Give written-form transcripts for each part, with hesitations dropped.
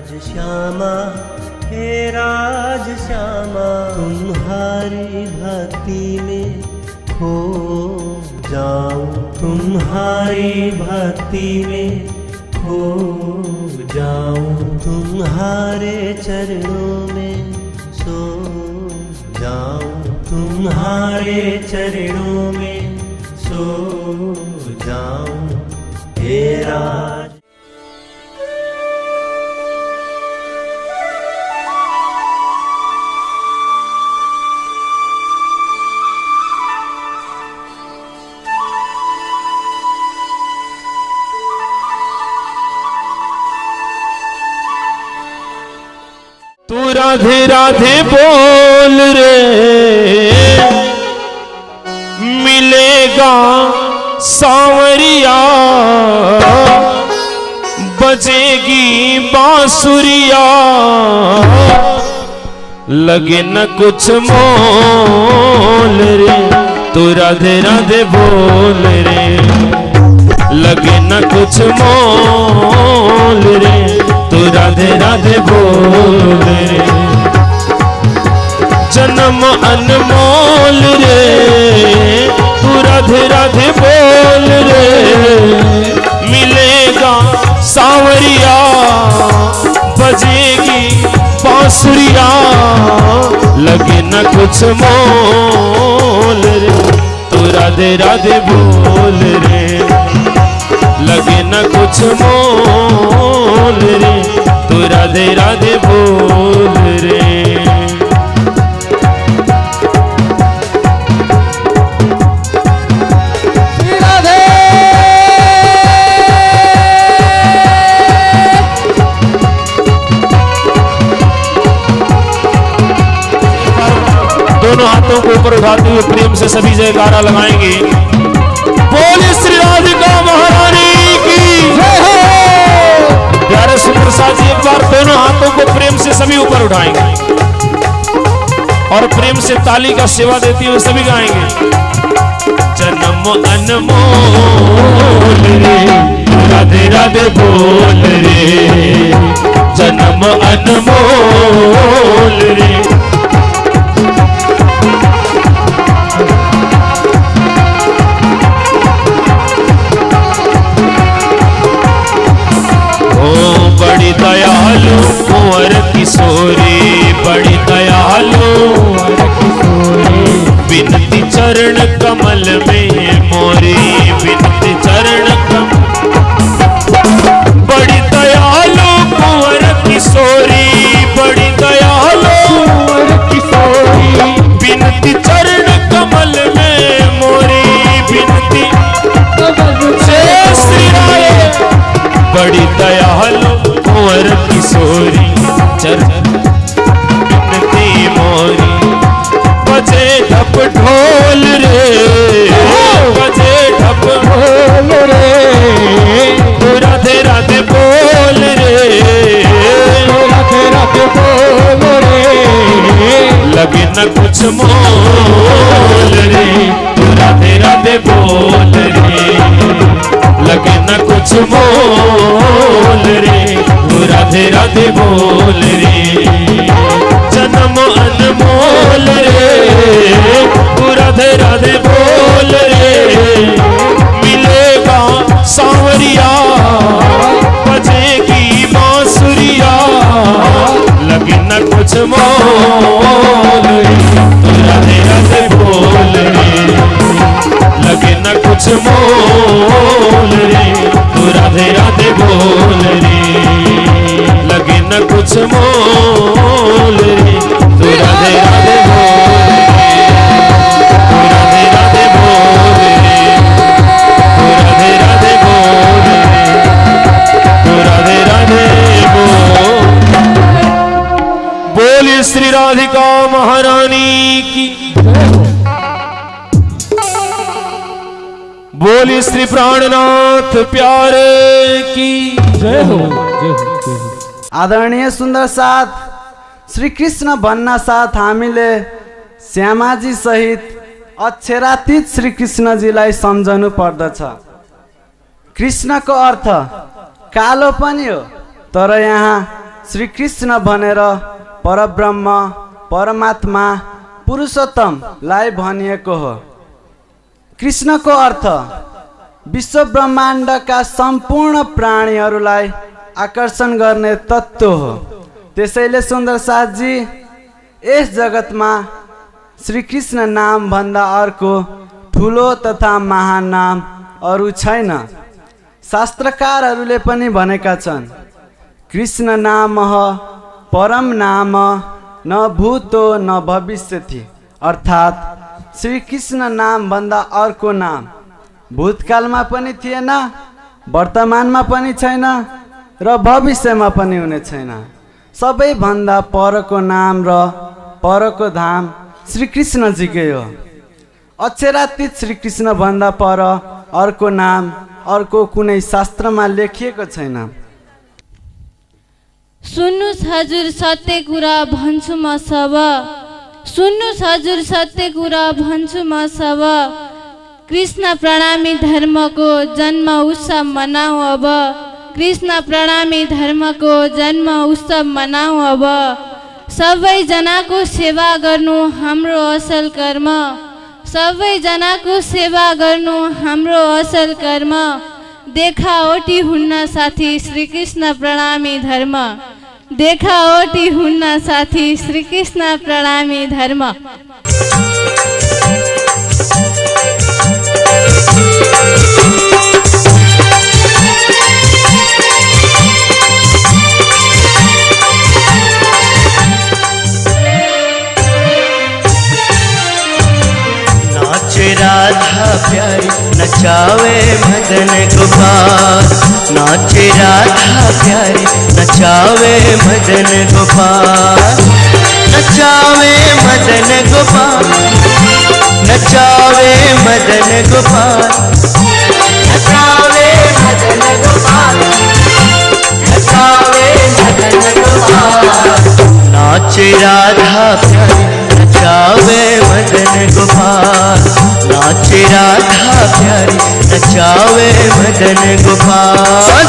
श्यामा हे राज श्यामा, तुम्हारी भक्ति में खो जाऊं, तुम्हारी भक्ति में खो जाऊं, तुम्हारे चरणों में सो जाऊं, तुम्हारे चरणों में सो जाऊं हे राज। तू राधे राधे बोल रे, मिलेगा सांवरिया, बजेगी बांसुरिया, लगे न कुछ मोल रे। तू राधे राधे बोल रे, लगे न कुछ मोल रे। तू राधे राधे बोल रे, जन्म अनमोल रे। तू राधे राधे बोल रे, मिलेगा सांवरिया, बजेगी बांसुरिया, लगे न कुछ मोल रे। तू राधे राधे बोल रे, लगे न कुछ मोल रे। तू राधे राधे बोल रे। राधे दोनों हाथों को ऊपर उठाते हुए प्रेम से सभी जयकारा लगाएंगे। बोले श्री राधिका महारानी की जय हो। प्यारे सुंदर साथी एक बार दोनों हाथों को प्रेम से सभी ऊपर उठाएंगे और प्रेम से ताली का सेवा देते हुए सभी गाएंगे। जन्म अनमोल रे, राधे राधे बोल रे, जन्म अनमोल रे। बड़ी दयालु कुंवर किशोरी, बड़ी दयालु बिनती चरण कमल में मोरी, बिनती चरण बड़ी दयालु कुंवर किशोरी, बड़ी दयालु कुंवर किशोरी, बिनती चरण कमल में मोरी, बिनती जय श्री राम। बड़ी दयालु कुंवर किशोरी, चरण बिनती मोरी, बजे ढप ढोल रे, बजे ढप ढोल रे। तू राधे राधे बोल रे, राधे राधे बोल रे, लगे न कुछ मोल रे। तू राधे राधे बोल रे, लगे न कुछ मोल रे। तू राधे राधे बोल रे, जन्म अनमोल रे। तू राधे राधे बोल रे, मिलेगा सांवरिया, बजेगी बांसुरिया, लगे न कुछ मोल रे। तू राधे राधे बोल रे, लगे न कुछ मोल रे। तू राधे राधे बोल रे, लगे न कुछ मोल रे। तू राधे राधे बोल रे, तू राधे राधे बोल रे, तू राधे राधे बोल रे, तू राधे राधे बोल। बोलिए श्री राधिका महारानी की, बोली श्री प्राणनाथ प्यारे की जय हो। आदरणीय सुन्दर साथ श्री कृष्ण भन्न साथ हामीले श्यामाजी सहित अक्षरातीत श्री कृष्णजीलाई सम्झनु पर्दछ। कृष्णको अर्थ कालो पनि हो, तर यहाँ श्री कृष्ण भनेर परब्रह्म परमात्मा पुरुषोत्तमलाई भनिएको हो। कृष्णको अर्थ विश्व ब्रह्माण्डका सम्पूर्ण प्राणीहरूलाई आकर्षण गर्ने तत्त्व हो। त्यसैले सुन्दर साथजी यस जगतमा श्री कृष्ण नाम भन्दा अर्को ठुलो तथा महान नाम अरू छैन। शास्त्रकारहरूले पनि भनेका छन्, कृष्ण नाम परम नाम न भूतो न भविष्यति, अर्थात् श्री कृष्ण नाम भन्दा अर्को नाम भूतकालमा पनि थिएन, वर्तमानमा पनि छैन र भविष्यमा पनि हुने छैन। सबैभन्दा परको नाम र परको धाम श्री कृष्णजीकै हो। अक्षरातीत श्री कृष्ण भन्दा पर अर्को नाम अर्को कुनै शास्त्रमा लेखिएको छैन। सुन्नुस् हजुर सत्य कुरा भन्छु म सब, सुन्नुस् हजुर सत्य कुरा भन्छु म सब। कृष्ण प्रणामी धर्मको जन्म उत्सव मनाऊ अब, कृष्ण प्रणामी धर्मको जन्म उत्सव मनाऊ अब। सबैजनाको सेवा गर्नु हाम्रो असल कर्म, सबैजनाको सेवा गर्नु हाम्रो असल कर्म। देखावटी हुन्न साथी श्री कृष्ण प्रणामी धर्म, देखावटी हुन्न साथी श्री कृष्ण प्रणामी धर्म। राधा प्यारी नचावे मदन गोपाल, नाचे राधा प्यारी नचावे मदन गोपाल, नचावे मदन गोपाल, नचावे मदन गोपाल, नचावे मदन गोपाल, नचावे मदन गोपाल। नाचे राधा प्यारी नचावे मदन गोपाल, नाचे राधा प्यारी नचावे मदन गोपाल।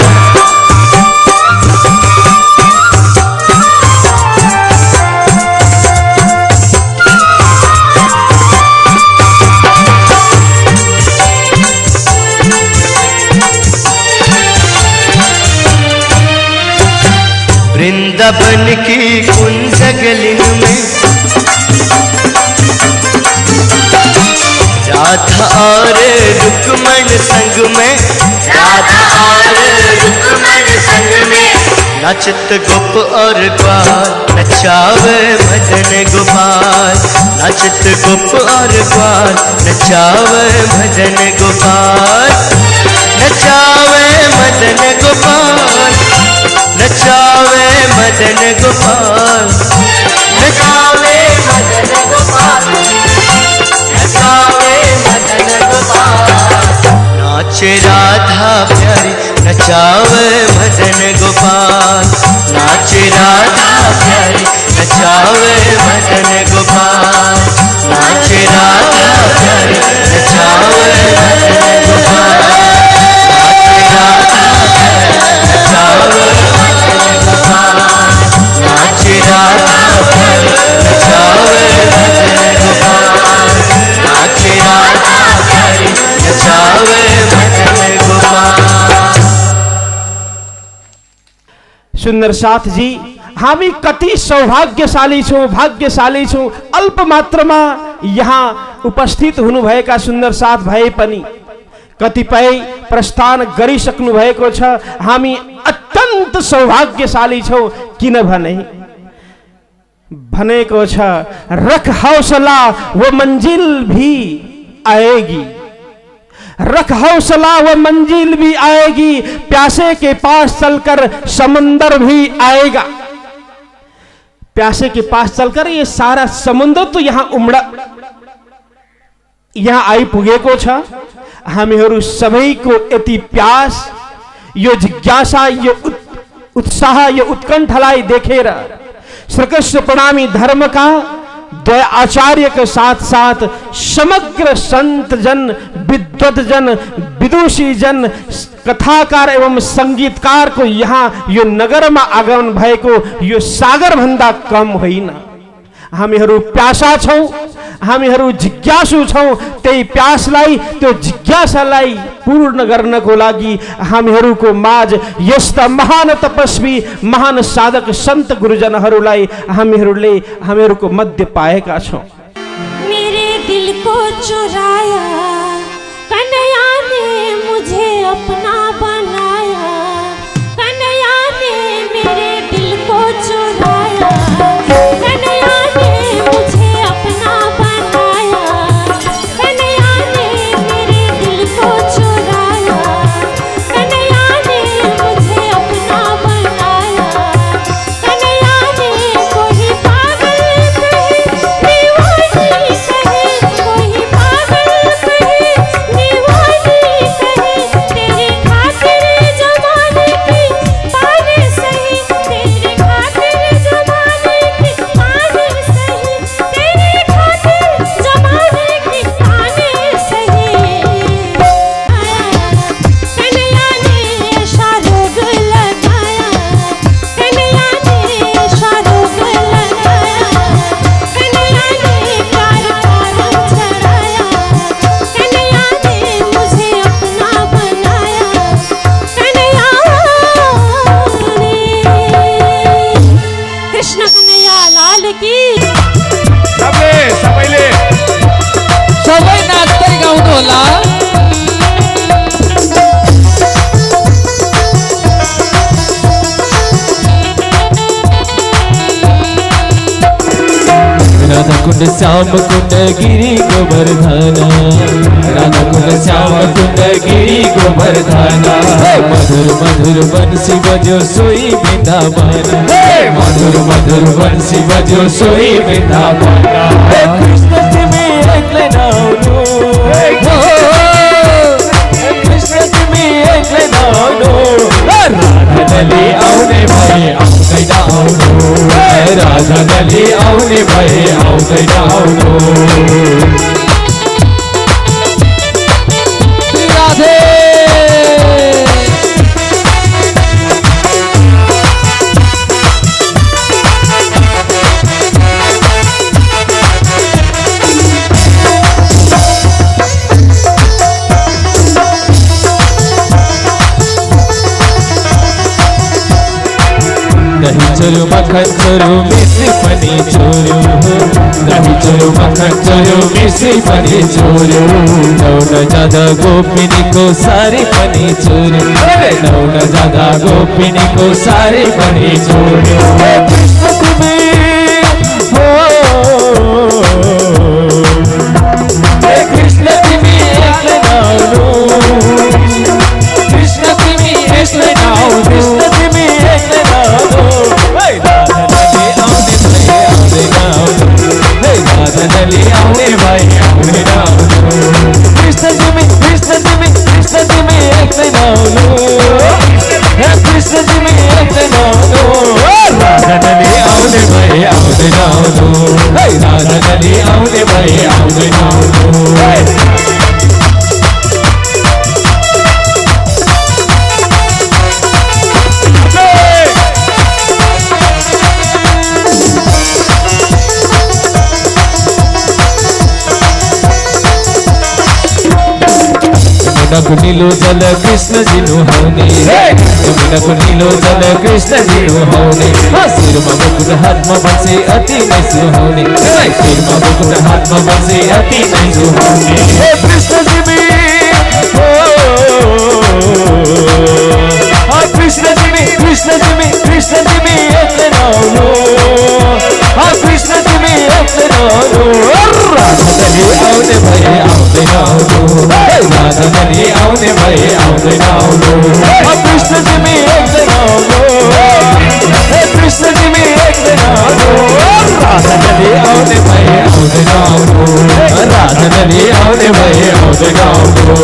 वृंदावन की कुंज गलिन में राधा और रुक्मण संग में, राधा और रुक्मण संग में। नचत गोप और ग्वाल नचावे मदन गोपाल, नचत गोप और ग्वाल नचावे मदन गोपाल, नचावे मदन गोपाल, नचावे मदन गोपाल, नचावे मदन गोपाल, नचावे मदन गोपाल। नाचे राधा प्यारी नचावे मदन गोपाल, नाचे राधा प्यारी नचावे मदन गोपाल, नाचे राधा प्यारी नचावे मदन गोपाल, नाचे राधा प्यारी नचावे मदन गोपाल, नाचे राधा प्यारी नचावे मदन गोपाल, नाचे राधा प्यारी नचावे मदन गोपाल। सुन्दर साथ जी, हामी कति सौभाग्यशाली छौं, भाग्यशाली छौं। अल्प मात्रामा यहाँ उपस्थित हुनुभएका सुन्दर साथ भए पनि कतिपय प्रस्थान गरिसक्नु भएको छ। हामी अत्यन्त सौभाग्यशाली छौं, किनभने भनेको छ, रख हौसला वो मंजिल भी आएगी, रख हौसला वो मंजिल भी आएगी, प्यासे के पास चलकर समंदर भी आएगा। प्यासे के पास चलकर ये सारा समुद्र तो यहाँ आइपुगेको छ। हामीहरू सबैको यति प्यास, यो जिज्ञासा, यो उत्साह, यो उत्कण्ठालाई देखेर श्रीकृष्ण प्रणामी धर्म का द्वय आचार्य के साथ साथ समग्र संत जन विद्वत जन, विदुषी जन, कथाकार एवं संगीतकार को यहाँ यो नगर में आगमन भएको यो सागर भन्दा कम होइन। हामीहरू प्यासा छौं, हामीहरू जिज्ञासु छौं। त्यही प्यासलाई, त्यो जिज्ञासालाई पूर्ण गर्नको लागि हामीहरूको माझ यस्ता महान तपस्वी, महान साधक सन्त गुरुजनहरूलाई हामीहरूको मध्य पाएका छौं। मेरे दिल को चुराया कन्हैया ने, मुझे अपना बनाया। कन्हैया ने मेरे दिल को चुराया, कन्हैया ने मुझे अपना बनाया। कन्हैया ने मेरे दिल को चुराया, कन्हैया ने मुझे अपना बनाया। कन्हैया ने कोई पागल कहे, दीवानी कहे, कोई पागल कहे, दीवानी कहे, तेरे खातिर जमाने की पाने सही, तेरे खातिर जमाने की पाने सही, तेरे खातिर जमाने की पाने सही। कन्हैया ने ऐसा रोग लगाया, कन्हैया ने ऐसा रोग लगाया। कन्हैया ने प्यार का रंग चढ़ाया, कन्हैया ने मुझे अपना बनाया। कन्हैया ने कृष्ण कन्हैया लाल की सबैले सबै नाच्दै गाउनु होला। राधा कुंड श्याम कुंड गिरी गोवर्धना, राधा कुंड श्याम कुंड गिरी गोवर्धना। मधुर मधुर बंसी बजो सोई वृंदावन, मधुर मधुर बंसी बजो सोई वृंदावन। कृष्ण तिमी एक्लै नआउनु, कृष्ण तिमी एक्लै नआउनु। राधाले आउने भए आउँदैन आउनु, राधाले आउने भए आउँदैन आउनु। राधे दही चोरो मक्खन चोरो मिश्री पनि चोरो, दही चोरो मक्खन चोरो मिश्री पनि चोरो। नौन जाँदा गोपिनीको सारी पनि चोरो, नौन जाँदा गोपिनीको सारी पनि चोरो। कृष्ण तिमी हो, कृष्ण तिमी एक्लै नआउनु, कृष्ण तिमी एक्लै नआउनु, कृष्ण तिमी एक्लै नआउनु। राधाले आउने भए आउँदैन आउनु, राधाले आउने भए आउँदैन आउनु। कृष्ण तिमी एक्लै नआउनु, कृष्ण तिमी एक्लै नआउनु। राधाले आउने भए आउँदैन आउनु, राधाले आउने भए आउँदैन आउनु। यमुनाको नीलो जल कृष्ण जी नुहाउने, यमुनाको नीलो जल कृष्ण जी नुहाउने। शिरमा मुकुट हातमा बसे अति नै सुहाउने, शिरमा मुकुट हातमा बसे अति नै सुहाउने। कृष्ण तिमी हो, कृष्ण तिमी, कृष्ण तिमी, कृष्ण तिमी एक्लै नआउनु, कृष्ण तिमी एक्लै नआउनु। राधाले आउने भए आउँदैन आउनु, राधाले आउने भए आउँदैन आउनु। कृष्ण तिमी एक्लै नआउनु, कृष्ण तिमी एक्लै नआउनु। राधाले आउने भए आउँदैन आउनु, राधाले आउने भए आउँदैन आउनु।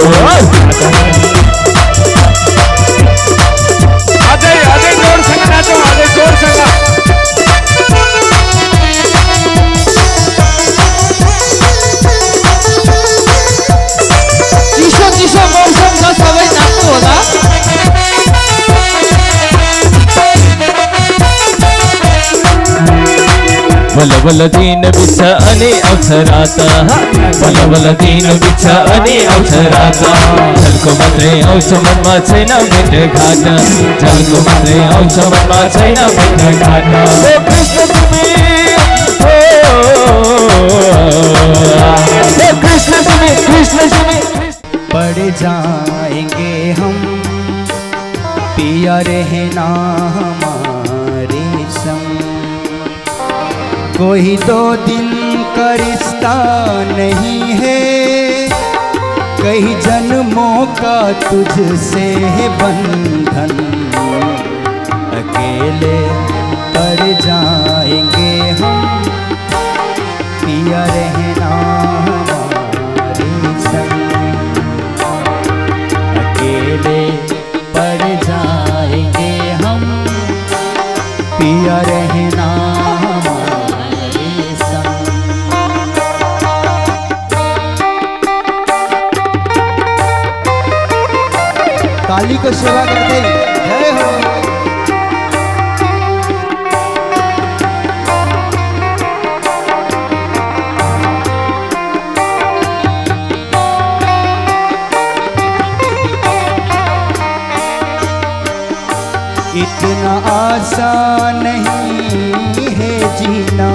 अझै जोडसँग नाचौँ, अझै जोडसँग। बल बल दिन बिछ अनि अवसराता बल बल दिन बिछ अनि अवसराता झल्को मात्रै आउँछ मनमा छैन भेटघाट झल्को मात्रै आउँछ मनमा छैन भेटघाट ओ कृष्ण तिमी कृष्ण तिमी कृष्ण तिमी पड़ जाएंगे हम पिया रहना हमारे संग कोई दो दिन का रिश्ता नहीं है कई जन्मों का तुझसे है बंधन अकेले पड़ जाएंगे हम पिया रहना हमारे संग अकेले पड़ जाएंगे हम पिया रहना हमारे संग काली को सेवा करते जय हो इतना आसान नहीं है जीना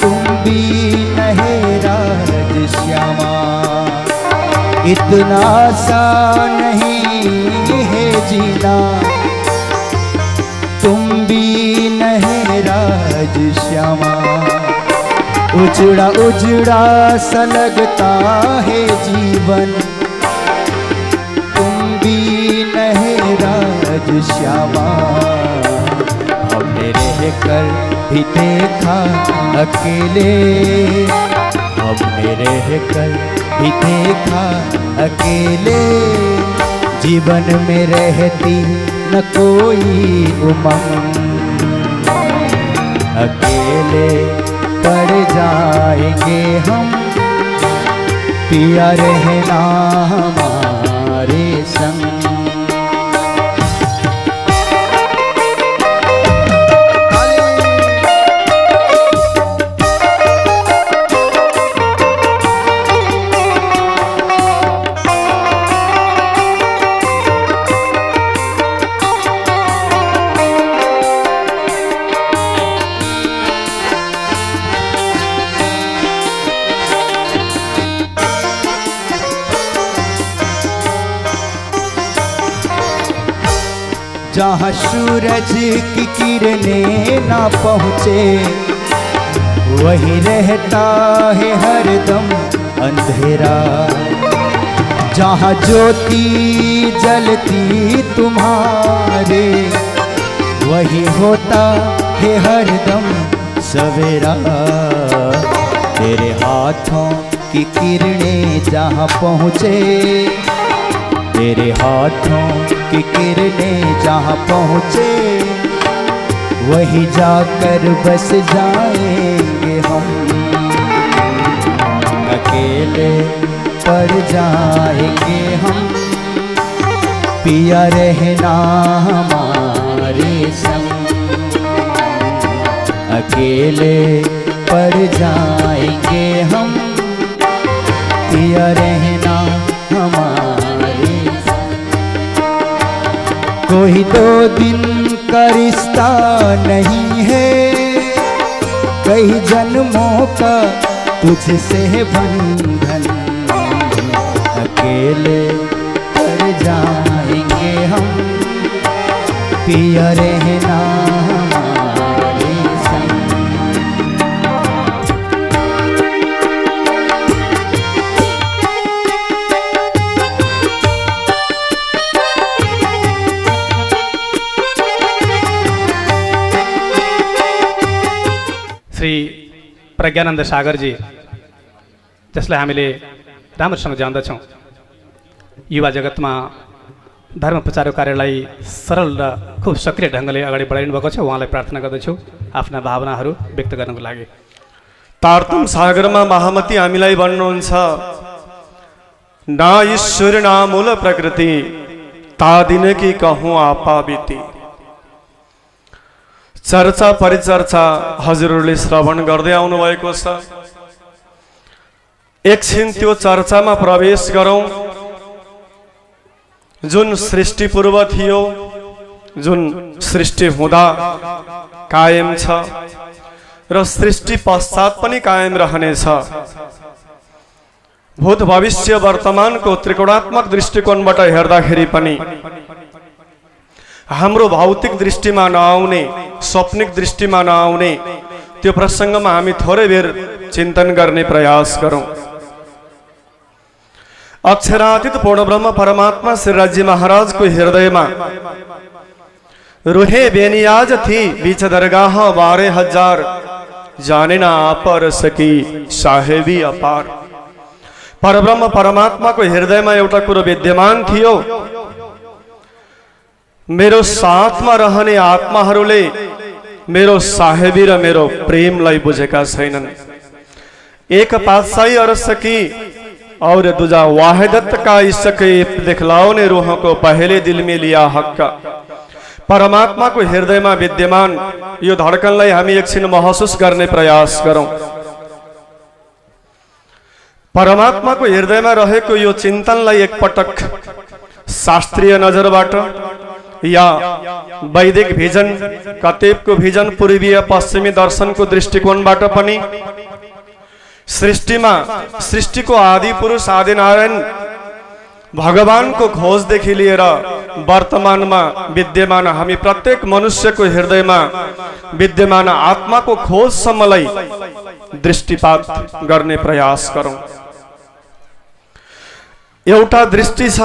तुम भी नहराज श्यामा इतना आसान नहीं है जीना तुम भी नहराज श्यामा उजड़ा उजड़ा सा लगता है जीवन नहराज श्यामा हमने रह कर भी देखा अकेले हमने रह कर भी देखा अकेले जीवन में रहती न कोई उमंग अकेले पड़ जाएंगे हम पिया रहना हमारे संग जहाँ सूरज की किरणें ना पहुँचे वही रहता है हरदम अंधेरा जहाँ ज्योति जलती तुम्हारे वही होता है हरदम सवेरा तेरे हाथों की किरणें जहाँ पहुँचे तेरे हाथों की किरणें जहाँ पहुँचे वही जाकर बस जाएंगे हम अकेले पड़ जाएंगे हम पिया रहना हमारे संग अकेले पड़ जाएंगे हम पिया रहना हमारे कोई दो दिन का रिश्ता नहीं है कई जन्मों का तुझसे बंधन अकेले पड़ जाएंगे हम पिया रहना हमारे संग श्री प्रज्ञानन्द सागरजी जसलाई हामीले राम्रोसँग जान्दछौँ युवा जगतमा धर्म प्रचार कार्यलाई सरल र खूब सक्रिय ढङ्गले अगाडि बढाइनु भएको छ उहाँलाई प्रार्थना गर्दछु आफ्ना भावनाहरू व्यक्त गर्नको लागि तारतम सागरमा महामती हामीलाई भन्नुहुन्छ ना ईश्वर ना मूल प्रकृति ता दिन की कहूँ आपा बीती चर्चा परिचर्चा हजुरहरूले श्रवण गर्दै आउनुभएको छ। एकछिन त्यो चर्चामा प्रवेश गरौँ। जुन सृष्टि पूर्व थियो, जुन सृष्टि हुँदा कायम छ र सृष्टि पश्चात पनि कायम रहनेछ। भूत भविष्य वर्तमानको त्रिकोणात्मक दृष्टिकोणबाट हेर्दाखेरि पनि हाम्रो भौतिक दृष्टिमा नआउने, स्वप्निक दृष्टिमा नआउने त्यो प्रसङ्गमा हामी थोरै बेर चिन्तन गर्ने प्रयास गरौँ। अक्षरातीत पूर्णब्रह्म परमात्मा श्रीराजी महाराजको हृदयमा रुहे बेनियाज थी बीच दरगाह 12,000 जाने ना पर सकी साहेबी अपार। परब्रह्म परमात्माको हृदयमा एउटा कुरो विद्यमान थियो। मेरो साथमा रहने आत्माहरूले मेरो साहेबी र मेरो प्रेमलाई बुझेका छैनन्। एक पातशाही अरस की और दूजा वाहिदत का इश्क दिखलाओ ने रूहों को पहले दिल में लिया हक। परमात्मा को हृदय में विद्यमान यो धड़कनलाई हामी एकछिन महसुस गर्ने प्रयास गरौँ। परमात्मा को हृदय में रहेको यो चिन्तनलाई एकपटक शास्त्रीय नजरबाट या वैदिक भिजन, कतेबको भिजन, पूर्वीय पश्चिमी दर्शनको दृष्टिकोणबाट पनि सृष्टिमा सृष्टिको आदि पुरुष आदि नारायण भगवानको खोजदेखि लिएर वर्तमानमा विद्यमान हामी प्रत्येक मनुष्यको हृदयमा विद्यमान आत्माको खोजसम्मलाई दृष्टिपात गर्ने प्रयास गरौँ। एउटा दृष्टि छ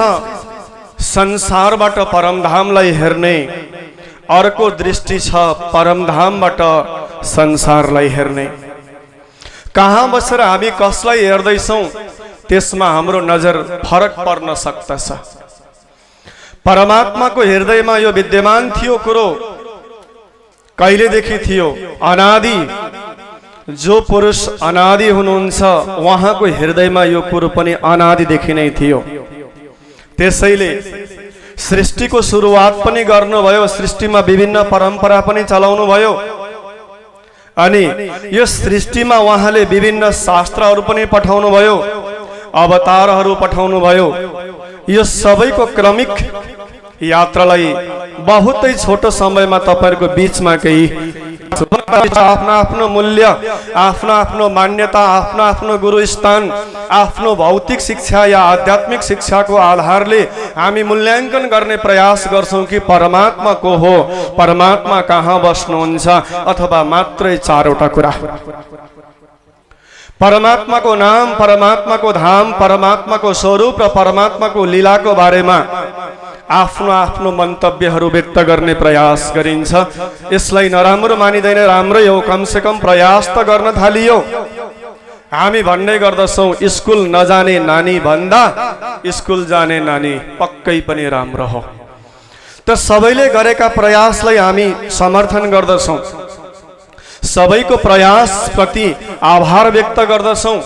संसारबाट परमधामलाई हेर्ने, अर्को दृष्टि छ परमधामबाट संसारलाई हेर्ने। कहाँ बसेर हामी कसलाई हेर्दैछौँ त्यसमा हाम्रो नजर फरक पर्न सक्दछ। परमात्माको हृदयमा यो विद्यमान थियो कुरो कहिलेदेखि थियो? अनादि। जो पुरुष अनादि हुनुहुन्छ उहाँको हृदयमा यो कुरो पनि अनादिदेखि नै थियो। त्यसैले सृष्टिको सुरुवात पनि गर्नुभयो, सृष्टिमा विभिन्न परम्परा पनि चलाउनु भयो अनि यो सृष्टिमा उहाँले विभिन्न शास्त्रहरू पनि पठाउनु भयो, अवतारहरू पठाउनु भयो। यो सबैको क्रमिक यात्रालाई बहुतै छोटो समयमा तपाईहरुको बीचमा केही आफ्नो आफ्नो मूल्य, आफ्नो आफ्नो मान्यता, आफ्नो आफ्नो गुरु स्थान, आफ्नो भौतिक शिक्षा या आध्यात्मिक शिक्षाको आधारले हामी मूल्याङ्कन गर्ने प्रयास गर्छौं कि परमात्मा को हो, परमात्मा कहाँ बस्नुहुन्छ, अथवा मात्रै चारवटा कुरा। परमात्मा को नाम, परमात्मा को धाम, परमात्मा को स्वरूप र परमात्मा को लीला को बारेमा आफ्नो आफ्नो मन्तव्यहरू व्यक्त गर्ने प्रयास गरिन्छ। यसलाई नराम्रो मानिदैन, राम्रै हो, कम से कम प्रयास त गर्न थालियो। हामी भन्ने गर्दछौं स्कुल नजाने नानी भन्दा स्कुल जाने नानी पक्कै पनि राम्रो हो। त सबैले गरेका प्रयासलाई हामी समर्थन गर्दछौं, सबैको प्रयास प्रति आभार व्यक्त गर्दछौं।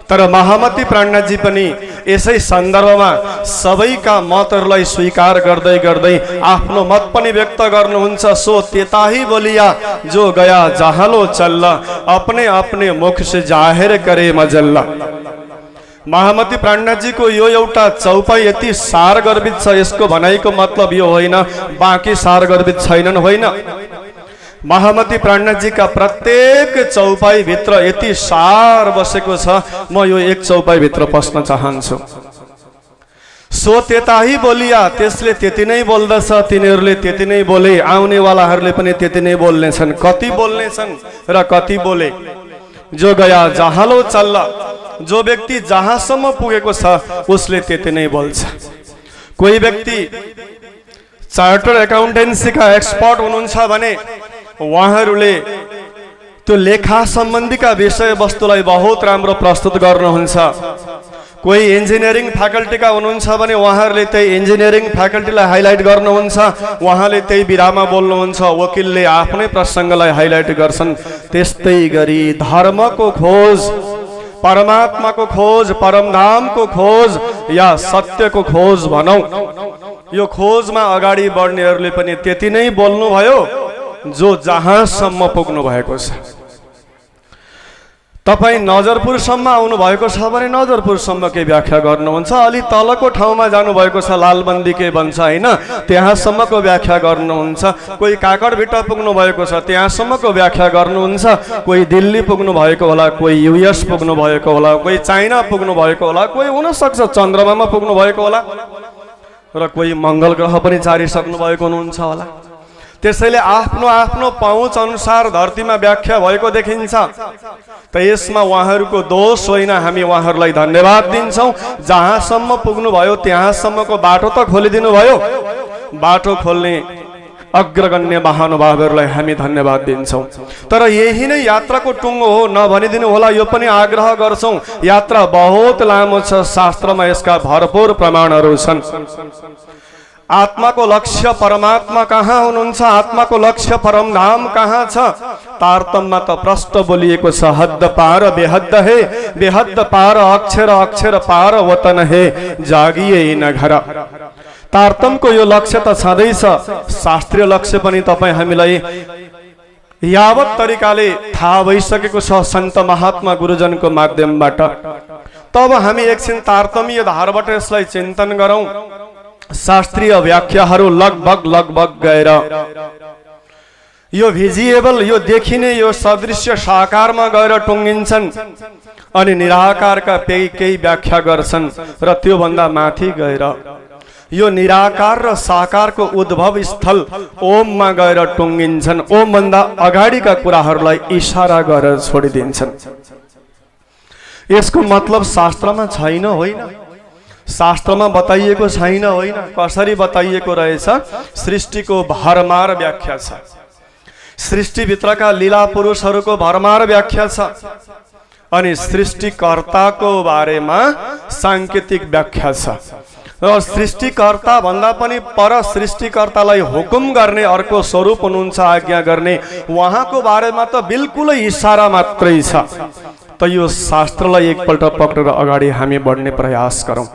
तर महामती प्राणनाथजी पनि यसै सन्दर्भमा सबैका मतहरूलाई स्वीकार गर्दै गर्दै आफ्नो मत पनि व्यक्त गर्नुहुन्छ। सो तेताही बोलिया जो गया जहालो चल्ला, अपने अपने मुख से जाहिर करे मजल्ला। महामती प्राणनाथजी को यो एउटा चौपाई यति सार गर्भित छ। यसको भनाइको मतलब यो होइन बाँकी सार गर्भित छैनन्, होइन। महामती प्राणनाथजी का प्रत्येक चौपाई भित्र यति सार बसेको छ। म यो एक चौपाई भित्र पस्न चाहन्छु। सो त्यताही बोलिया, त्यसले त्यति नै बोल्दछ, तिनीहरूले त्यति नै बोले, आउनेवालाहरूले पनि त्यति नै बोल्नेछन्। कति बोल्नेछन् र कति बोले? जो गया जहाँलो चल्ला, जो व्यक्ति जहाँसम्म पुगेको छ उसले त्यति नै बोल्छ। कोही व्यक्ति चार्टर्ड एकाउन्टेन्सी का एक्सपर्ट हुनुहुन्छ भने उहाँहरूले त्यो लेखा सम्बन्धीका विषय वस्तुलाई बहुत राम्रो प्रस्तुत गर्नुहुन्छ। कोही इन्जिनियरिङ फ्याकल्टीका हुनुहुन्छ भने उहाँहरूले त्यही इन्जिनियरिङ फ्याकल्टीलाई हाइलाइट गर्नुहुन्छ, उहाँले त्यही विधामा बोल्नुहुन्छ। वकिलले आफ्नै प्रसङ्गलाई हाइलाइट गर्छन्। त्यस्तै गरी धर्मको खोज, परमात्माको खोज, परमधामको खोज या सत्यको खोज भनौं, यो खोजमा अगाडि बढ्नेहरूले पनि त्यति नै बोल्नु भयो जो जहाँसम्म पुग्नु भएको छ। तपाईँ नजरपुरसम्म आउनुभएको छ भने नजरपुरसम्मकै व्याख्या गर्नुहुन्छ, अलि तलको ठाउँमा जानुभएको छ लालबन्दी के भन्छ होइन, त्यहाँसम्मको व्याख्या गर्नुहुन्छ। कोही काकडभिट्टा पुग्नु भएको छ त्यहाँसम्मको व्याख्या गर्नुहुन्छ। कोही दिल्ली पुग्नु भएको होला, कोही युएस पुग्नु भएको होला, कोही चाइना पुग्नु भएको होला, कोही हुनसक्छ चन्द्रमामा पुग्नु भएको होला, र कोही मङ्गल ग्रह पनि चारिसक्नु भएको हुनुहुन्छ होला। त्यसैले आफ्नो आफ्नो पहुँच अनुसार धरतीमा व्याख्या भएको देखिन्छ। त यसमा उहाँहरूको दोष होइन, हामी उहाँहरूलाई धन्यवाद दिन्छौँ। जहाँसम्म पुग्नुभयो त्यहाँसम्मको बाटो त खोलिदिनु भयो। बाटो खोल्ने अग्रगण्य महानुभावहरूलाई हामी धन्यवाद दिन्छौँ। तर यही नै यात्राको टुङ्गो हो नभनिदिनु होला, यो पनि आग्रह गर्छौँ। यात्रा बहुत लामो छ, शास्त्रमा यसका भरपूर प्रमाणहरू छन्। आत्माको लक्ष्य परमात्मा कहाँ हुनुहुन्छ, आत्माको लक्ष्य परमधाम कहाँ छ? तारतममा त प्रष्ट बोलिएको छ, हद्द पार बेहद्द हे, बेहद्द पार अक्षर, अक्षर पार वतन हे, जागिए न घर। तारतमको यो लक्ष्य त छँदैछ। शास्त्रीय लक्ष्य पनि तपाईँ हामीलाई यावत तरिकाले थाहा भइसकेको छ सन्त महात्मा गुरुजनको माध्यमबाट। तब हामी एकछिन तारतमीय धारबाट यसलाई चिन्तन गरौँ। शास्त्रीय व्याख्याहरू लगभग गएर यो भिजिएबल, यो देखिने, यो सदृश्य साकारमा गएर टुङ्गिन्छन् अनि निराकारका केही व्याख्या गर्छन् र त्योभन्दा माथि गएर यो निराकार र साकारको उद्भव स्थल ओममा गएर टुङ्गिन्छन्। ओमभन्दा अगाडिका कुराहरूलाई इशारा गरेर छोडिदिन्छन्। यसको मतलब शास्त्रमा छैन होइन, शास्त्रमा बताइएको छैन होइन। कसरी बताइएको रहेछ? सृष्टिको भरमार व्याख्या छ, सृष्टिभित्रका लीला पुरुषहरूको भरमार व्याख्या छ, अनि सृष्टिकर्ताको बारेमा साङ्केतिक व्याख्या छ। र सृष्टिकर्ता भन्दा पनि पर सृष्टिकर्तालाई हुकुम गर्ने अर्को स्वरूप हुनुहुन्छ, आज्ञा गर्ने, उहाँको बारेमा त बिल्कुलै इसारा मात्रै छ। त यो शास्त्रलाई एकपल्ट पक्रेर अगाडि हामी बढ्ने प्रयास गरौँ।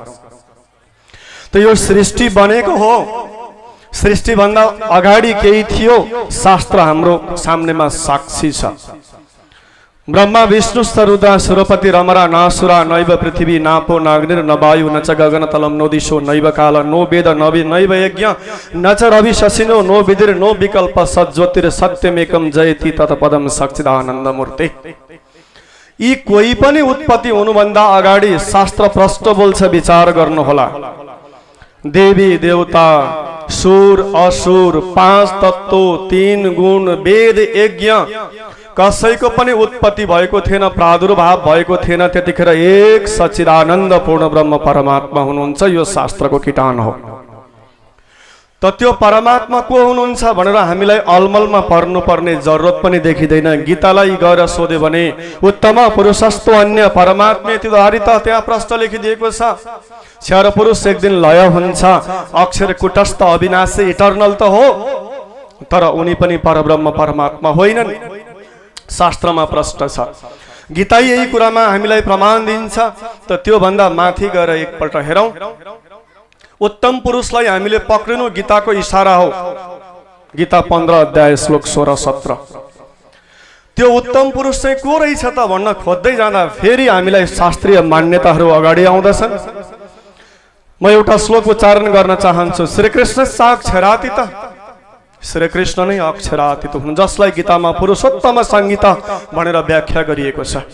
त यो सृष्टि बनेको हो, सृष्टिभन्दा अगाडि केही थियो, शास्त्र हाम्रो सामनेमा साक्षी छ। ब्रह्मा विष्णु रुद्र सुरपति रमरा नासुरा नैव पृथ्वी नापो नाग्निर न वायु न च गगन तलम नो दिशो नैव काल नो वेद नैव यज्ञ न च रवि शशिनो नो विदिर नो विकल्प सज्योतिर सत्यमेकम जयति तत्पदम सच्चिदानन्द मूर्ति। यी कोही पनि उत्पत्ति हुनुभन्दा अगाडि शास्त्र प्रष्ट बोल्छ, विचार गर्नुहोला। देवी देवता, सुर असुर, पाँच तत्व, तीन गुण, वेद यज्ञ, कसैको पनि उत्पत्ति भएको थिएन, प्रादुर्भाव भएको थिएन। त्यतिखेर एक सच्चिदानन्द पूर्ण ब्रह्म परमात्मा हुनुहुन्छ। यो शास्त्रको किटान हो। त त्यो परमात्मा को हुनुहुन्छ भनेर हामीलाई अलमलमा पर्नुपर्ने जरुरत पनि देखिँदैन। गीतालाई गएर सोध्यो भने उत्तम पुरुषस्तो अन्य परमात्मेति धारित, त्यहाँ प्रश्न लेखिदिएको छ। क्षर पुरुष एक दिन लय हुन्छ, अक्षर कुटस्थ अविनाशी इटर्नल त हो, तर उनी पनि परब्रह्म परमात्मा होइनन्। शास्त्रमा प्रश्न छ। गीता यही कुरामा हामीलाई प्रमाण दिन्छ। त त्यो भन्दा माथि गएर एकपल्ट हेरौँ। उत्तम पुरुषलाई हामीले पक्रिनु गीताको इशारा हो। गीता 15 अध्याय श्लोक 16-17। त्यो उत्तम पुरुष चाहिँ को रहेछ त भन्न खोज्दै जाँदा फेरि हामीलाई शास्त्रीय मान्यताहरू अगाडि आउँदछन्। म एउटा श्लोक उच्चारण गर्न चाहन्छु। श्रीकृष्ण साक्षरातीत, श्रीकृष्ण नै अक्षरातीत हुन्, जसलाई गीतामा पुरुषोत्तम संहिता भनेर व्याख्या गरिएको छ।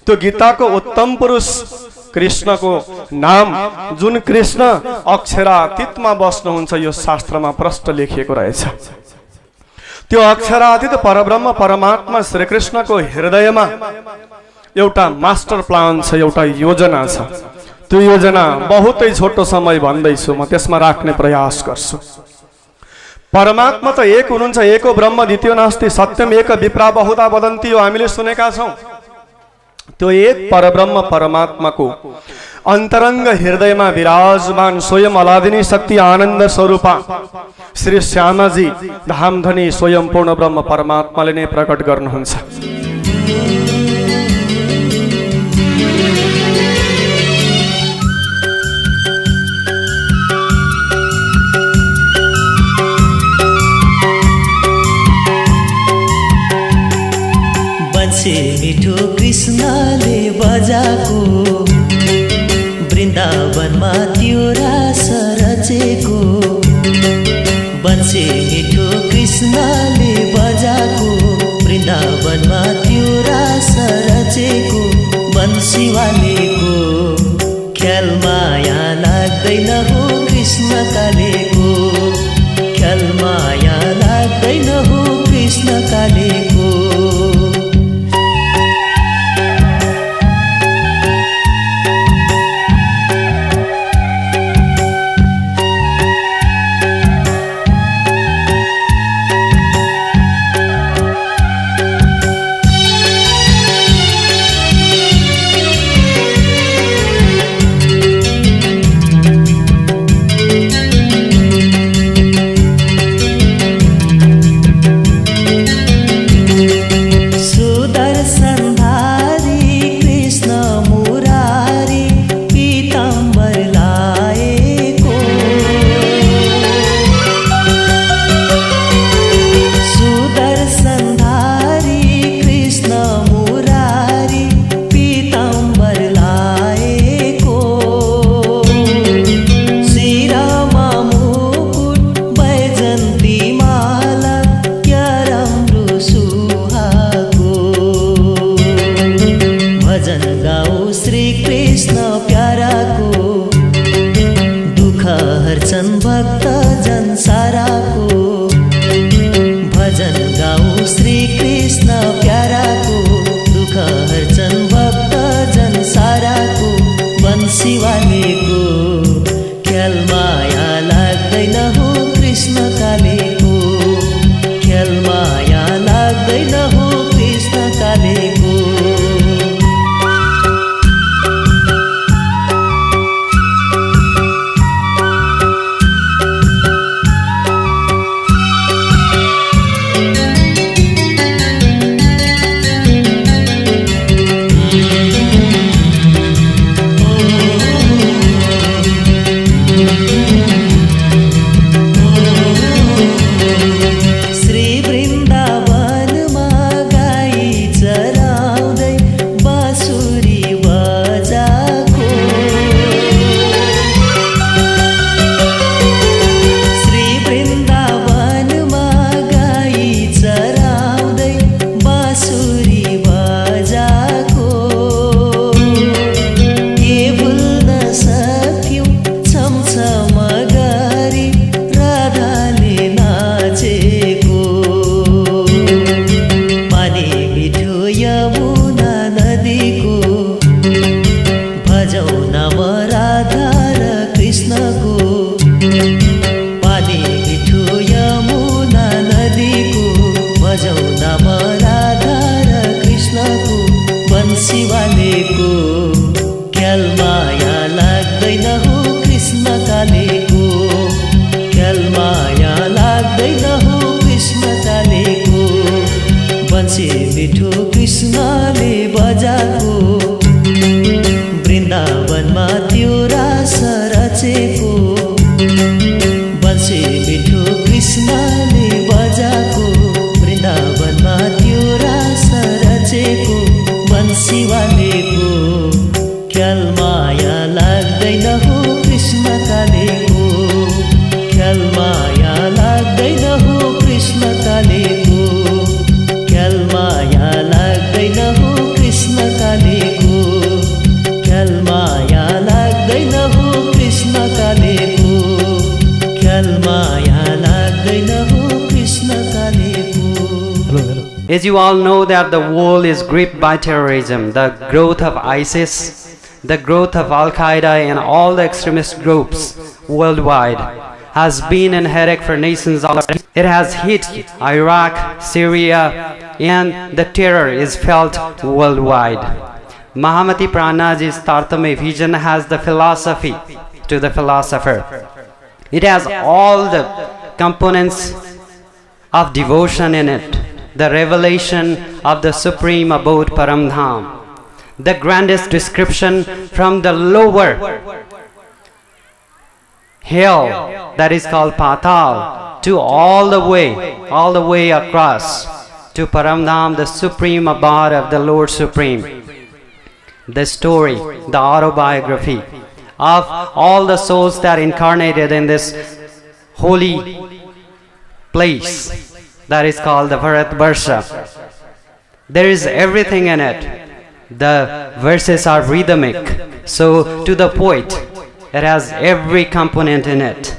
त्यो गीताको उत्तम पुरुष कृष्णको नाम, जुन कृष्ण अक्षरातीतमा बस्नुहुन्छ, यो शास्त्रमा प्रष्ट लेखिएको रहेछ। त्यो अक्षरातीत परब्रह्म परमात्मा श्रीकृष्णको हृदयमा एउटा मास्टर प्लान छ, एउटा योजना छ। त्यो योजना बहुतै छोटो समय भन्दैछु, म त्यसमा राख्ने प्रयास गर्छु। परमात्मा त एक हुनुहुन्छ, एको ब्रह्म द्वितीय नास्ति सत्यम एक विप्रा बहुधा वदन्ति, यो हामीले सुनेका छौँ। त्यो एक परब्रह्म परमात्माको अन्तरङ्ग हृदयमा विराजमान स्वयं अलादिनी शक्ति आनन्द स्वरूपा श्री श्यामाजी धामधनी स्वयं पूर्ण ब्रह्म परमात्माले नै प्रकट गर्नुहुन्छ। बन्से मिठो कृष्णले बजाको वृन्दावनमा त्यो रास रचेको बन्से मिठो कृष्णले बजाको वृन्दावनमा त्यो रास रचेको बन्सीवालेको ख्याल माया लाग्दैन हो कृष्ण कालेको ख्याल माया लाग्दैन हो Krishna कालेको As you all know that the world is gripped by terrorism, the growth of ISIS, the growth of Al-Qaeda and all the extremist groups worldwide has been an headache for nations all around. It has hit Iraq, Syria, and the terror is felt worldwide. Mahamati Pranaji's Tartame vision has the philosophy to the philosopher. It has all the components of devotion in it. The revelation of the Supreme Abode Paramdham, the grandest description from the lower hell that is called Patal to all the way across to Paramdham, the supreme abode of the Lord Supreme. The story, the autobiography of all the souls that incarnated in this holy place that is called the Bharatvarsha. There is everything in it. The verses are rhythmic, so to the poet, it has every component in it,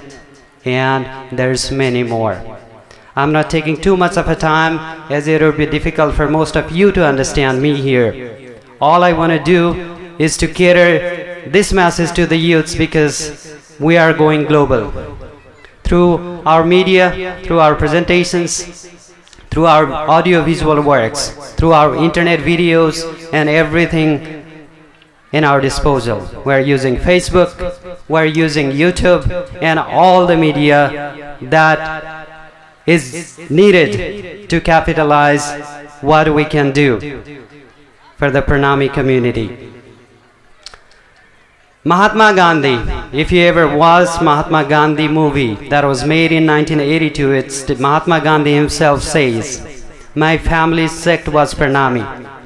and there's many more. I'm not taking too much of a time, as it would be difficult for most of you to understand me here. All I want to do is to cater this message to the youths, because we are going global. Through our media, through our presentations, through our audio-visual works, through our internet videos and everything in our disposal. We're using Facebook, we're using YouTube, and all the media that is needed to capitalize what we can do for the Pranami community. Mahatma Gandhi, if you ever watched Mahatma Gandhi movie that was made in 1982, it's Mahatma Gandhi himself says, my family's sect was Pranami,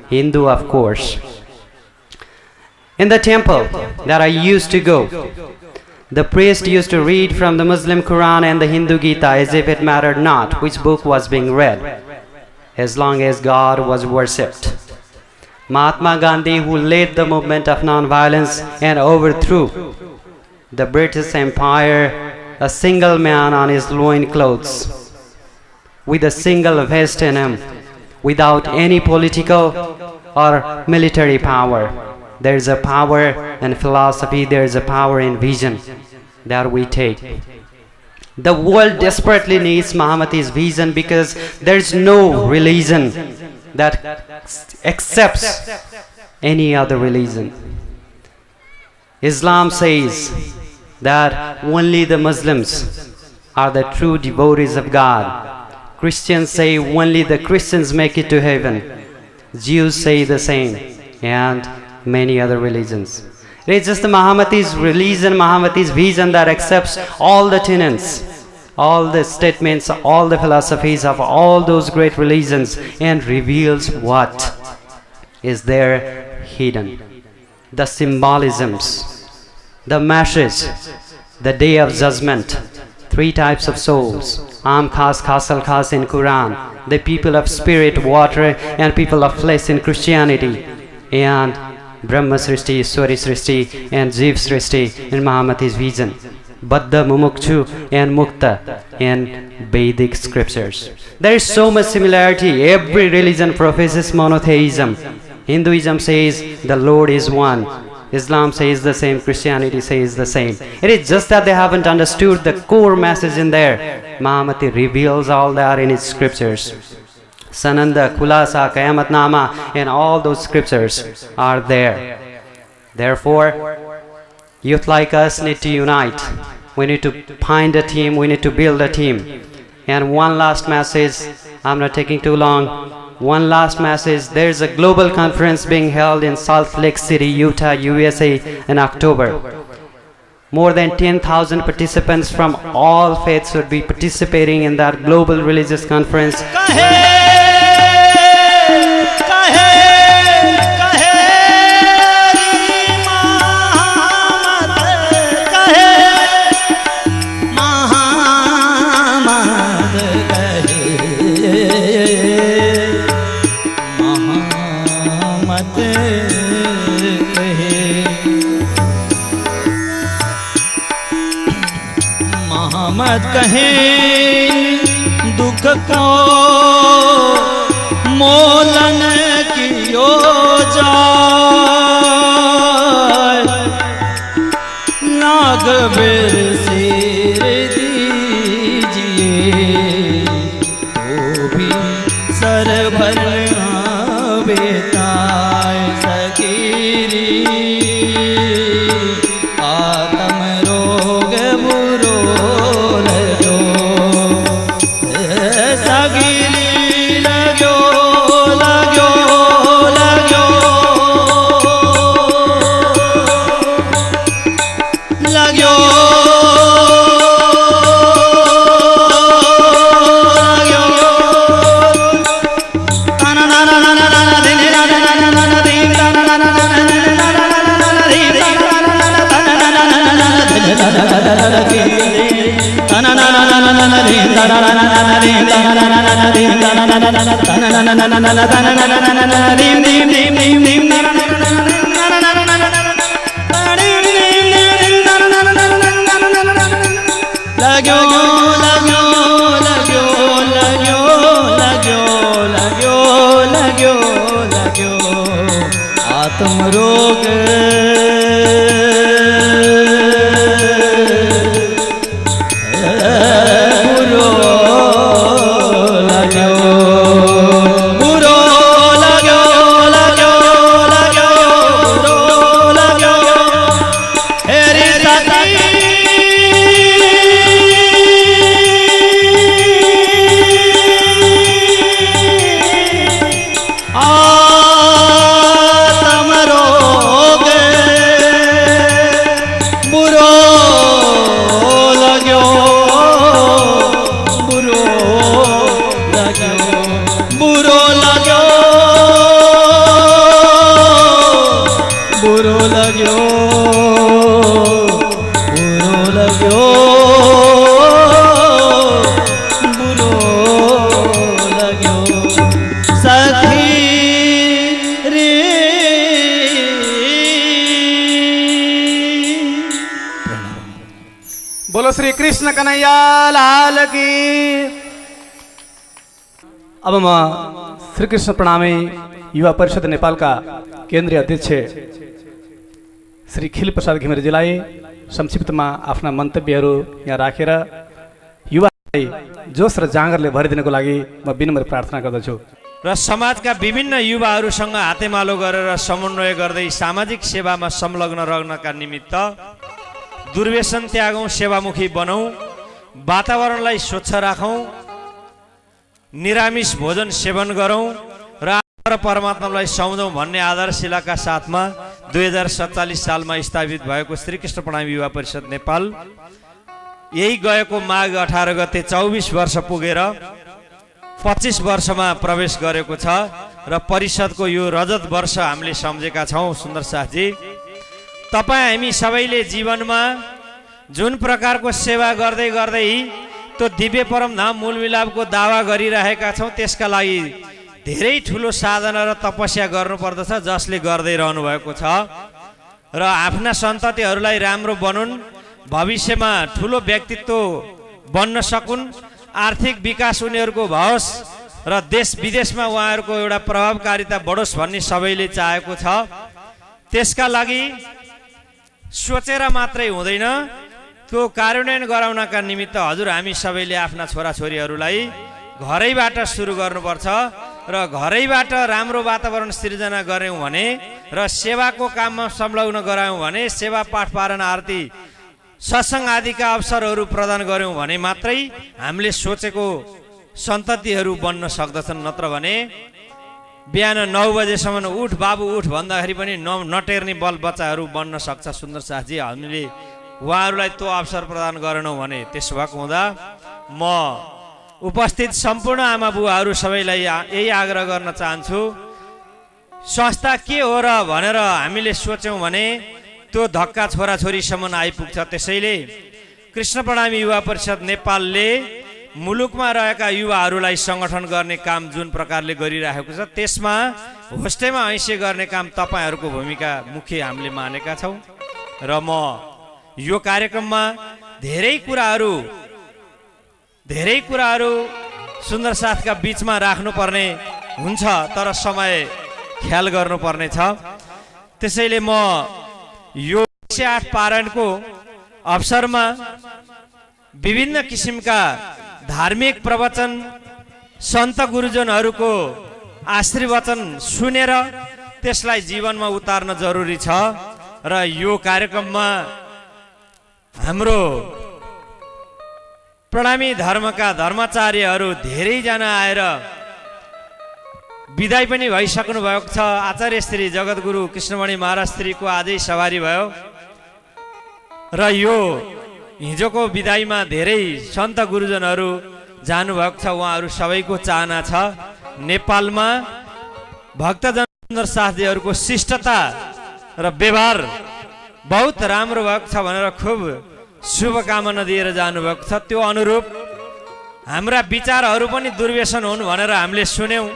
Hindu of course. In the temple that I used to go, the priest used to read from the Muslim Quran and the Hindu Gita as if it mattered not which book was being read, as long as God was worshipped. Mahatma Gandhi, who led the movement of non-violence and overthrew the British Empire, a single man on his loincloths, with a single vest in him, without any political or military power. There is a power in philosophy, there is a power in vision that we take. The world desperately needs Mahamati's vision, because there is no religion that accepts any other religion. Islam says that only the Muslims are the true devotees of God. Christians say only the Christians make it to heaven. Jews say the same, and many other religions. It's just the Mahamati's religion, Mahamati's vision that accepts all the tenets, all the statements, all the philosophies of all those great religions, and reveals what is there hidden. The symbolisms, the message, the day of judgment, three types of souls, Am Khas, Khasal Khas in Quran, the people of spirit, water, and people of flesh in Christianity, and Brahma Srishti, Swari Srishti, and Jiv Srishti in Mahamati's vision. Baddha, Mumukshu, and Mukta in Vedic scriptures. There is so much similarity. Every religion professes monotheism. Hinduism says the Lord is one. Islam says the same. Christianity says the same. It is just that they haven't understood the core message in there. Mahamati reveals all that in its scriptures. Sananda, Khulasa, Qayamatnama, and all those scriptures are there. Therefore, youth like us need to unite. We need to find a team. We need to build a team. And one last message, I'm not taking too long. One last message, there's a global conference being held in Salt Lake City, Utah, USA in October. More than 10,000 participants from all faiths would be participating in that global religious conference. मत कहें दुख को मोलन कियो जाए, लाग बेर सिर दीजिए तो भी सर भरना बेताए सकीरी आत्म रोग बुरो आत्म रोग बोलो श्री कृष्ण कन्हैया लाल की। अब म श्री कृष्ण प्रणामी युवा परिषद नेपाल का केन्द्रीय अध्यक्ष श्री खिल प्रसाद घिमिरेजीलाई संक्षिप्तमा आफ्ना मन्तव्यहरू यहाँ राखेर युवालाई जोस र जाँगरले भरिदिनको लागि म विनम्र प्रार्थना गर्दछु र समाजका विभिन्न युवाहरूसँग हातेमालो गरेर समन्वय गर्दै सामाजिक सेवामा संलग्न रहनका निमित्त दुर्व्यसन त्यागौं, सेवामुखी बनौं, वातावरणलाई स्वच्छ राखौं, निरामिष भोजन सेवन गरौं र परमात्मालाई सम्झौं भन्ने आधारशिलाका साथमा 2047 सालमा स्थापित भएको श्रीकृष्ण प्रणामी युवा परिषद नेपाल यही गएको माघ 18 गते 24 वर्ष पुगेर 25 वर्षमा प्रवेश गरेको छ र परिषदको यो रजत वर्ष हामीले सम्झेका छौं। सुन्दर साथजी, तपाईँ हामी सबैले जीवनमा जुन प्रकारको सेवा गर्दै गर्दै त्यो दिव्य परम धाम मूल मिलापको दावा गरिरहेका छौँ, त्यसका लागि धेरै ठुलो साधना र तपस्या गर्नुपर्दछ, जसले गर्दै रहनु भएको छ र आफ्ना सन्ततिहरूलाई राम्रो बनुन्, भविष्यमा ठुलो व्यक्तित्व बन्न सकुन्, आर्थिक विकास उनीहरूको भओस् र देश विदेशमा उहाँहरूको एउटा प्रभावकारिता बढोस् भन्ने सबैले चाहेको छ। त्यसका लागि सोचेर मात्रै हुँदैन, त्यो कार्यान्वयन गराउनका निमित्त हजुर हामी सबैले आफ्ना छोराछोरीहरूलाई घरैबाट सुरु गर्नुपर्छ र घरैबाट राम्रो वातावरण सिर्जना गऱ्यौँ भने र सेवाको काममा संलग्न गरायौँ भने, सेवा पाठ पारण आरती सत्सङ्ग आदिका अवसरहरू प्रदान गऱ्यौँ भने मात्रै हामीले सोचेको सन्ततिहरू बन्न सक्दछन्। नत्र भने बिहान 9 बजेसम्म उठ बाबु उठ भन्दाखेरि पनि नटेर्ने बल बच्चाहरू बन्न सक्छ। सुन्दर साथजी, हामीले उहाँहरूलाई त्यो अवसर प्रदान गरेनौँ भने त्यसो भएको हुँदा म उपस्थित सम्पूर्ण आमा बुवाहरू सबैलाई यही आग्रह गर्न चाहन्छु, संस्था के हो र भनेर हामीले सोच्यौँ भने त्यो धक्का छोराछोरीसम्म आइपुग्छ। त्यसैले कृष्ण प्रणामी युवा परिषद नेपालले मुलुकमा रहेका युवाहरूलाई सङ्गठन गर्ने काम जुन प्रकारले गरिरहेको छ, त्यसमा होस्टेमा हैसियत गर्ने काम तपाईँहरूको भूमिका मुख्य हामीले मानेका छौँ र म यो कार्यक्रममा धेरै कुराहरू सुन्दर साथका बीचमा राख्नुपर्ने हुन्छ, तर समय ख्याल गर्नुपर्ने छ। त्यसैले म यो 108 पारायणको अवसरमा विभिन्न किसिमका धार्मिक प्रवचन, सन्त गुरुजनहरूको आशीर्वचन सुनेर त्यसलाई जीवनमा उतार्न जरुरी छ र यो कार्यक्रममा हाम्रो प्रणामी धर्मका धर्माचार्यहरू धेरैजना आएर विदाई पनि भइसक्नु भएको छ। आचार्य श्री जगद्गुरु कृष्णमणि महाराज श्रीको आजै सवारी भयो र यो हिजोको विदाईमा धेरै सन्त गुरुजनहरू जानुभएको छ। उहाँहरू सबैको चाहना छ नेपालमा भक्तजन सुन्दर साथीहरूको शिष्टता र व्यवहार बहुत राम्रो भएको छ भनेर खुब शुभकामना दिएर जानुभएको छ। त्यो अनुरूप हाम्रा विचारहरू पनि दुर्व्यसन हुन् भनेर हामीले सुन्यौँ।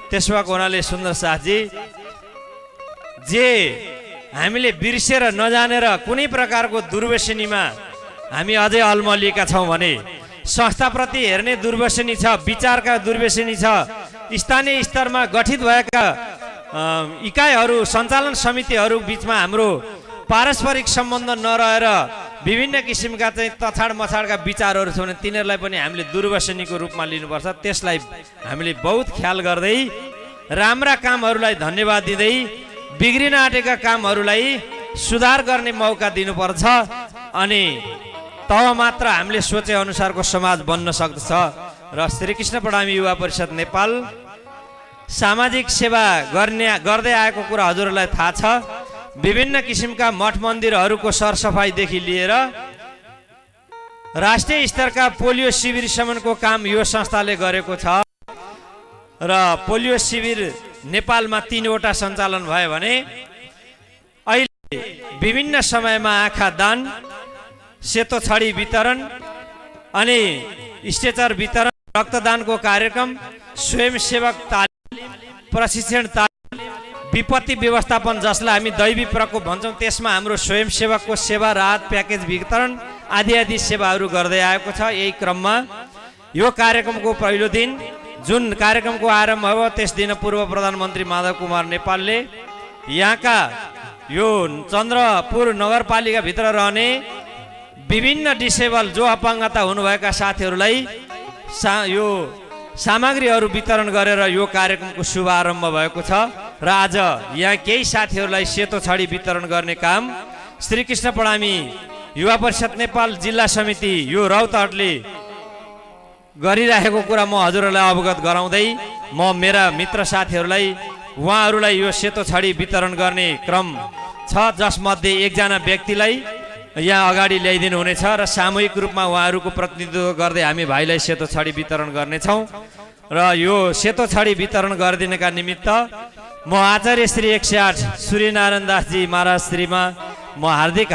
त्यसो भएको हुनाले सुन्दर साथजी जे हामीले बिर्सेर नजानेर कुनै प्रकारको दुर्व्यसनीमा हामी अझै अल्मलिएका छौँ भने संस्थाप्रति हेर्ने दुर्व्यसनी छ, विचारका दुर्व्यसनी छ, स्थानीय स्तरमा गठित भएका इकाइहरू सञ्चालन समितिहरू बिचमा हाम्रो पारस्परिक सम्बन्ध नरहेर विभिन्न किसिमका चाहिँ तछाड मछाडका विचारहरू छ भने तिनीहरूलाई पनि हामीले दुर्व्यसनीको रूपमा लिनुपर्छ। त्यसलाई हामीले बहुत ख्याल गर्दै राम्रा कामहरूलाई धन्यवाद दिँदै बिग्रिन आँटेका कामहरूलाई सुधार गर्ने मौका दिनुपर्छ अनि तब मात्र हामीले सोचे अनुसारको समाज बन्न सक्दछ। र श्रीकृष्ण प्रणामी युवा परिषद नेपाल सामाजिक सेवा गर्दै आएको कुरा हजुरहरूलाई थाहा छ। विभिन्न किसिमका मठ मन्दिरहरूको सरसफाइदेखि लिएर राष्ट्रिय स्तरका पोलियो शिविरसम्मको काम यो संस्थाले गरेको छ। र पोलियो शिविर नेपालमा 3 वटा सञ्चालन भयो भने अहिले विभिन्न समयमा आँखा दान, सेतो छडी वितरण अनि स्ट्रेचर वितरण, रक्तदानको कार्यक्रम, स्वयंसेवक तालिम, प्रशिक्षण तालिम, विपत्ति व्यवस्थापन जसलाई हामी दैवी प्रकोप भन्छौँ त्यसमा हाम्रो स्वयंसेवकको सेवा राहत प्याकेज वितरण आदि आदि सेवाहरू गर्दै आएको छ। यही क्रममा यो कार्यक्रमको पहिलो दिन जुन कार्यक्रमको आरम्भ भयो त्यस दिन पूर्व प्रधानमन्त्री माधव कुमार नेपालले यहाँका यो चन्द्रपुर नगरपालिकाभित्र रहने विभिन्न डिसेबल जो अपाङ्गता हुनुभएका साथीहरूलाई यो सामग्रीहरू वितरण गरेर यो कार्यक्रमको शुभारम्भ भएको छ। र आज यहाँ केही साथीहरूलाई सेतो छडी वितरण गर्ने काम श्रीकृष्ण प्रणामी युवा परिषद नेपाल जिल्ला समिति यो रौतहटले गरिरहेको कुरा म हजुरहरूलाई अवगत गराउँदै म मेरा मित्र साथीहरूलाई उहाँहरूलाई यो सेतो छडी वितरण गर्ने क्रम छ, जसमध्ये एकजना व्यक्तिलाई यहाँ अगाडि ल्याइदिनु हुनेछ र सामूहिक रूपमा उहाँहरूको प्रतिनिधित्व गर्दै हामी भाइलाई सेतो छडी वितरण गर्नेछौँ। र यो सेतो छडी वितरण गरिदिनका निमित्त म आचार्य श्री 108 सूर्यनारायण दासजी महाराज श्रीमा म हार्दिक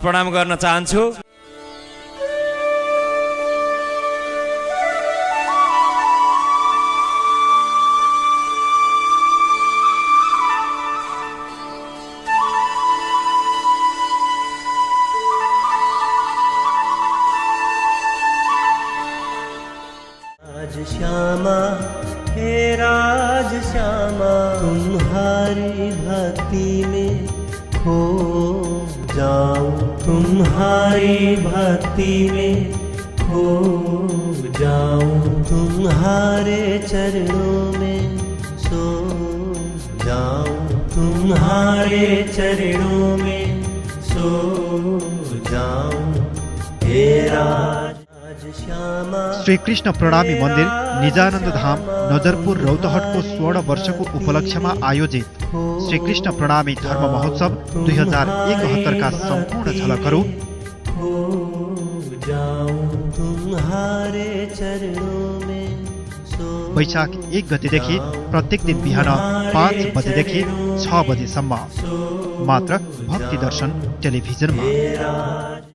प्रणाम गर्न चाहन्छु। श्यामा हे राज श्यामा तुम्हारी भक्ति में खो जाऊं, तुम्हारी भक्ति में खो जाऊं, तुम्हारे चरणों में सो जाऊं, तुम्हारे चरणों में सो जाऊं हे राज। श्रीकृष्ण प्रणामी मन्दिर निजानन्द धाम नजरपुर रौतहटको 16 वर्षको उपलक्ष्यमा आयोजित श्रीकृष्ण प्रणामी धर्म महोत्सव 2071 का सम्पूर्ण झलकहरू वैशाख 1 गतेदेखि प्रत्येक दिन बिहान 5 बजेदेखि 6 बजेसम्म मात्र भक्ति दर्शन टेलिभिजनमा।